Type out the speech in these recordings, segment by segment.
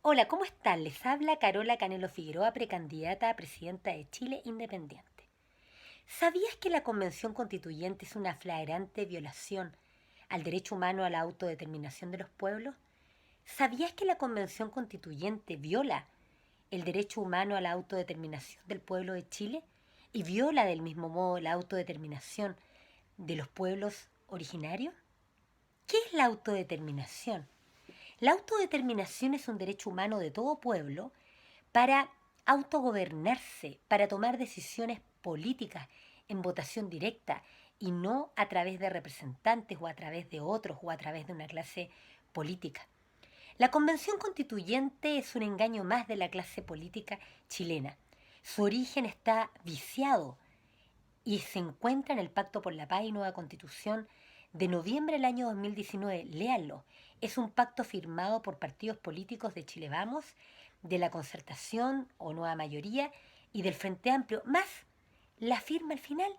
Hola, ¿cómo están? Les habla Carola Canelo Figueroa, precandidata a presidenta de Chile Independiente. ¿Sabías que la Convención Constituyente es una flagrante violación al derecho humano a la autodeterminación de los pueblos? ¿Sabías que la Convención Constituyente viola el derecho humano a la autodeterminación del pueblo de Chile y viola del mismo modo la autodeterminación de los pueblos originarios? ¿Qué es la autodeterminación? La autodeterminación es un derecho humano de todo pueblo para autogobernarse, para tomar decisiones políticas en votación directa y no a través de representantes o a través de otros o a través de una clase política. La Convención Constituyente es un engaño más de la clase política chilena. Su origen está viciado y se encuentra en el Pacto por la Paz y Nueva Constitución de noviembre del año 2019. Léanlo. Es un pacto firmado por partidos políticos de Chile Vamos, de la Concertación o Nueva Mayoría y del Frente Amplio, más la firma al final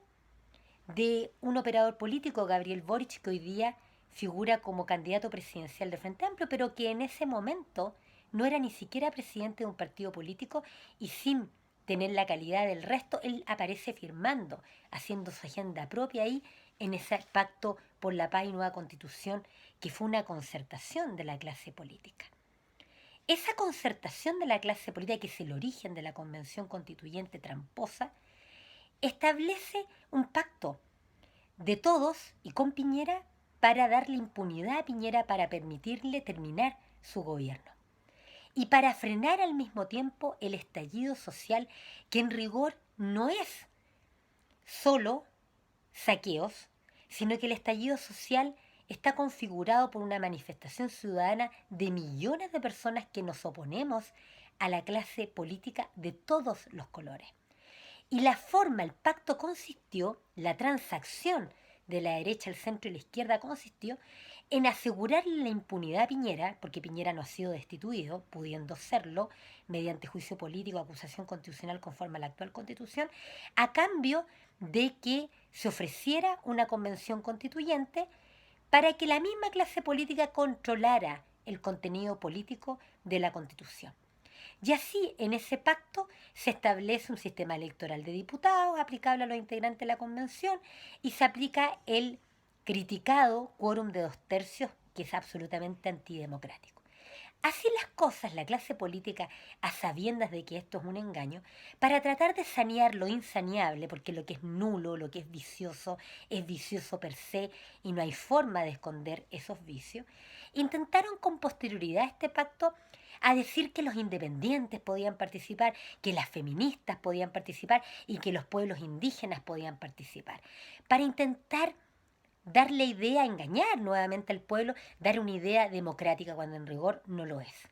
de un operador político, Gabriel Boric, que hoy día figura como candidato presidencial del Frente Amplio, pero que en ese momento no era ni siquiera presidente de un partido político y sin tener la calidad del resto, él aparece firmando, haciendo su agenda propia ahí en ese pacto por la paz y nueva constitución, que fue una concertación de la clase política. Esa concertación de la clase política, que es el origen de la convención constituyente tramposa, establece un pacto de todos y con Piñera para darle impunidad a Piñera para permitirle terminar su gobierno y para frenar al mismo tiempo el estallido social, que en rigor no es solo saqueos, sino que el estallido social está configurado por una manifestación ciudadana de millones de personas que nos oponemos a la clase política de todos los colores. Y la forma, el pacto consistió, la transacción de la derecha, el centro y la izquierda consistió en asegurarle la impunidad a Piñera, porque Piñera no ha sido destituido, pudiendo serlo, mediante juicio político, acusación constitucional conforme a la actual constitución, a cambio de que se ofreciera una convención constituyente para que la misma clase política controlara el contenido político de la constitución. Y así, en ese pacto, se establece un sistema electoral de diputados aplicable a los integrantes de la convención y se aplica el criticado quórum de 2/3, que es absolutamente antidemocrático. Así las cosas, la clase política, a sabiendas de que esto es un engaño, para tratar de sanear lo insaneable, porque lo que es nulo, lo que es vicioso per se y no hay forma de esconder esos vicios, intentaron con posterioridad a este pacto a decir que los independientes podían participar, que las feministas podían participar y que los pueblos indígenas podían participar, para intentar dar la idea, engañar nuevamente al pueblo, dar una idea democrática cuando en rigor no lo es.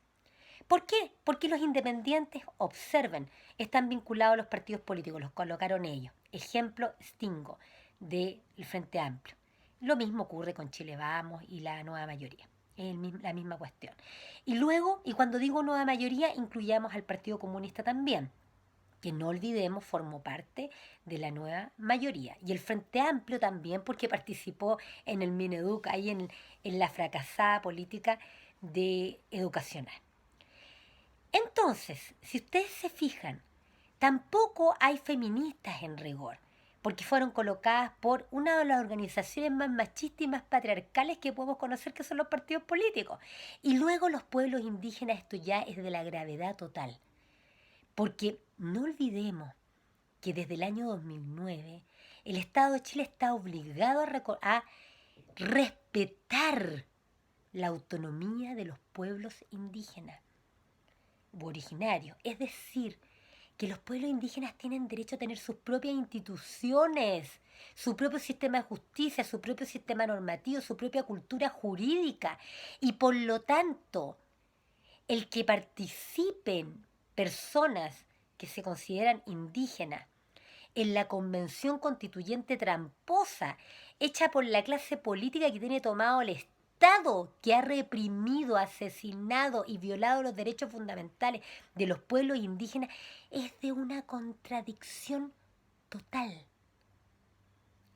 ¿Por qué? Porque los independientes, observen, están vinculados a los partidos políticos, los colocaron ellos. Ejemplo, Stingo, del Frente Amplio. Lo mismo ocurre con Chile Vamos y la nueva mayoría. Es la misma cuestión. Y luego, y cuando digo nueva mayoría, incluyamos al Partido Comunista también, que no olvidemos formó parte de la nueva mayoría. Y el Frente Amplio también, porque participó en el Mineduc, ahí en la fracasada política de educacional. Entonces, si ustedes se fijan, tampoco hay feministas en rigor, porque fueron colocadas por una de las organizaciones más machistas y más patriarcales que podemos conocer, que son los partidos políticos. Y luego los pueblos indígenas, esto ya es de la gravedad total. Porque no olvidemos que desde el año 2009 el Estado de Chile está obligado a respetar la autonomía de los pueblos indígenas u originarios. Es decir, que los pueblos indígenas tienen derecho a tener sus propias instituciones, su propio sistema de justicia, su propio sistema normativo, su propia cultura jurídica. Y por lo tanto, el que participen personas que se consideran indígenas en la convención constituyente tramposa, hecha por la clase política que tiene tomado el Estado, que ha reprimido, asesinado y violado los derechos fundamentales de los pueblos indígenas, es de una contradicción total.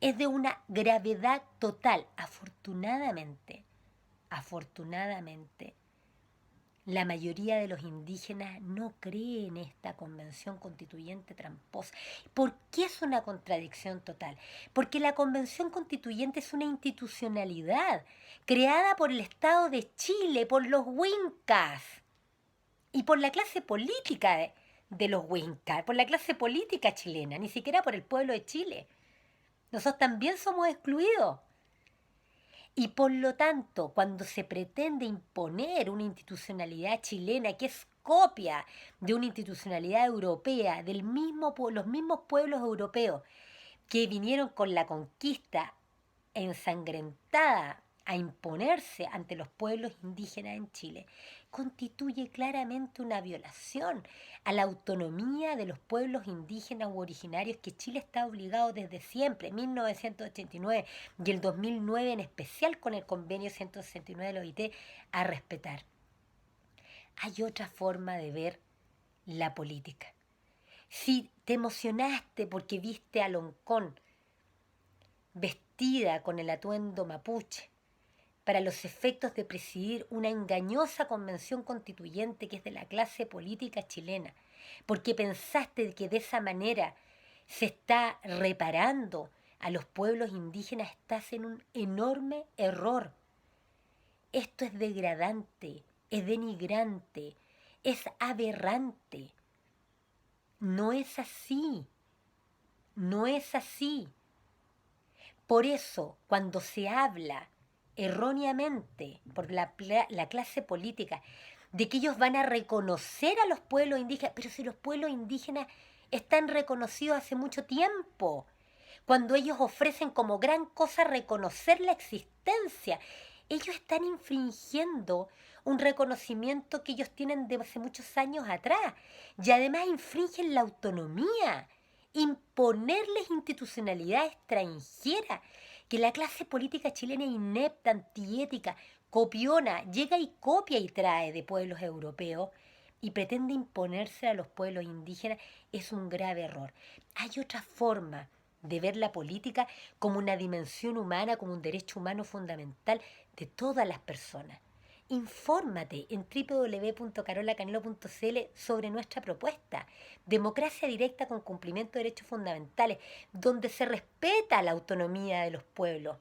Es de una gravedad total. Afortunadamente, La mayoría de los indígenas no cree en esta convención constituyente tramposa. ¿Por qué es una contradicción total? Porque la convención constituyente es una institucionalidad creada por el Estado de Chile, por los Wincas y por la clase política de los Wincas, por la clase política chilena, ni siquiera por el pueblo de Chile. Nosotros también somos excluidos. Y por lo tanto, cuando se pretende imponer una institucionalidad chilena que es copia de una institucionalidad europea, los mismos pueblos europeos que vinieron con la conquista ensangrentada a imponerse ante los pueblos indígenas en Chile, constituye claramente una violación a la autonomía de los pueblos indígenas u originarios que Chile está obligado desde siempre, 1989 y el 2009 en especial con el convenio 169 de la OIT, a respetar. Hay otra forma de ver la política. Si te emocionaste porque viste a Loncón vestida con el atuendo mapuche, para los efectos de presidir una engañosa convención constituyente que es de la clase política chilena, porque pensaste que de esa manera se está reparando a los pueblos indígenas, estás en un enorme error. Esto es degradante, es denigrante, es aberrante. No es así, no es así. Por eso, cuando se habla erróneamente por la clase política de que ellos van a reconocer a los pueblos indígenas, pero si los pueblos indígenas están reconocidos hace mucho tiempo, cuando ellos ofrecen como gran cosa reconocer la existencia, ellos están infringiendo un reconocimiento que ellos tienen de hace muchos años atrás y además infringen la autonomía, imponerles institucionalidad extranjera, que la clase política chilena es inepta, antiética, copiona, llega y copia y trae de pueblos europeos y pretende imponerse a los pueblos indígenas, es un grave error. Hay otra forma de ver la política como una dimensión humana, como un derecho humano fundamental de todas las personas. Infórmate en www.carolacanelo.cl sobre nuestra propuesta. Democracia directa con cumplimiento de derechos fundamentales, donde se respeta la autonomía de los pueblos,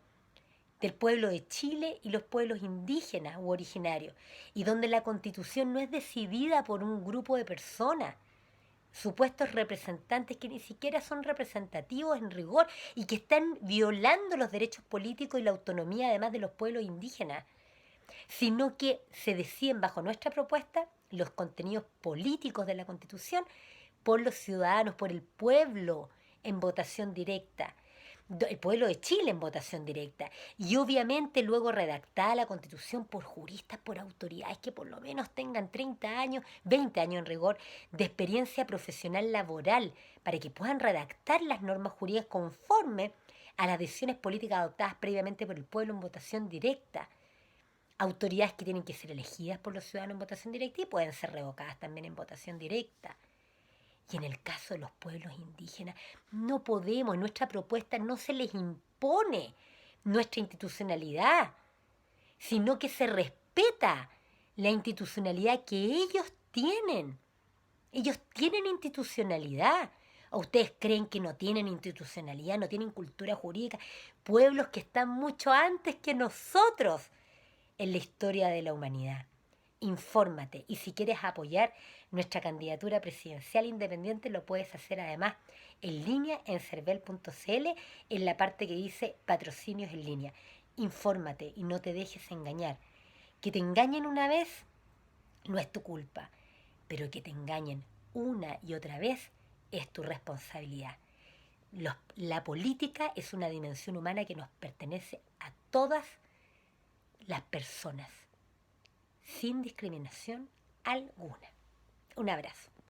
del pueblo de Chile y los pueblos indígenas u originarios, y donde la Constitución no es decidida por un grupo de personas, supuestos representantes que ni siquiera son representativos en rigor y que están violando los derechos políticos y la autonomía además de los pueblos indígenas, sino que se deciden bajo nuestra propuesta los contenidos políticos de la Constitución por los ciudadanos, por el pueblo en votación directa, el pueblo de Chile en votación directa, y obviamente luego redactada la Constitución por juristas, por autoridades que por lo menos tengan 30 años, 20 años en rigor, de experiencia profesional laboral, para que puedan redactar las normas jurídicas conforme a las decisiones políticas adoptadas previamente por el pueblo en votación directa. Autoridades que tienen que ser elegidas por los ciudadanos en votación directa y pueden ser revocadas también en votación directa. Y en el caso de los pueblos indígenas, no podemos, en nuestra propuesta no se les impone nuestra institucionalidad, sino que se respeta la institucionalidad que ellos tienen. Ellos tienen institucionalidad. ¿O ustedes creen que no tienen institucionalidad, no tienen cultura jurídica? Pueblos que están mucho antes que nosotros en la historia de la humanidad. Infórmate, y si quieres apoyar nuestra candidatura presidencial independiente lo puedes hacer además en línea en cervel.cl en la parte que dice patrocinios en línea. Infórmate y no te dejes engañar. Que te engañen una vez no es tu culpa, pero que te engañen una y otra vez es tu responsabilidad. La política es una dimensión humana que nos pertenece a todas las personas, sin discriminación alguna. Un abrazo.